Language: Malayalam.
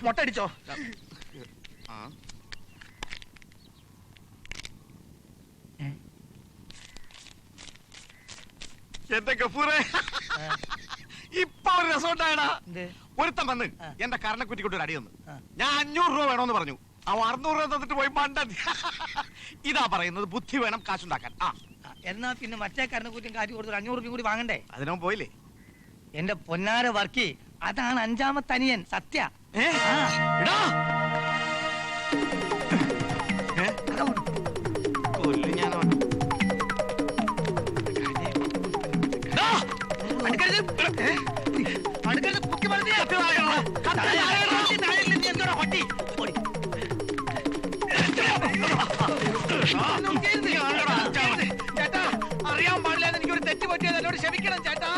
മുട്ട അടിച്ചോ? എന്റെ ഗഫൂറേ, ഇപ്പൊ ഒരു രസമുണ്ടായടാ. ഒരുത്തം വന്ന് എന്റെ കരണക്കുറ്റിക്കൊണ്ട് ഒരു അടി തന്നു. ഞാൻ 500 രൂപ വേണമെന്ന് പറഞ്ഞു. അവ 600 രൂപ തന്നിട്ട് പോയി മണ്ട. ഇതാ പറയുന്നത്, ബുദ്ധി വേണം കാശുണ്ടാക്കാൻ. എന്നാ പിന്നെ മറ്റേ കരണക്കുറ്റിയും കാറ്റ് കൊടുത്തു 500 രൂപ കൂടി വാങ്ങണ്ടേ? അതിനോ പോയില്ലേ? എന്റെ പൊന്നാര വർക്കി, അതാണ് 5ാമത്തെ അനിയൻ സത്യ. ചേട്ടാ, അറിയാൻ പാടില്ല, എനിക്കൊരു തെറ്റ് പറ്റിയത് എന്നോട് ക്ഷമിക്കണം ചേട്ടാ.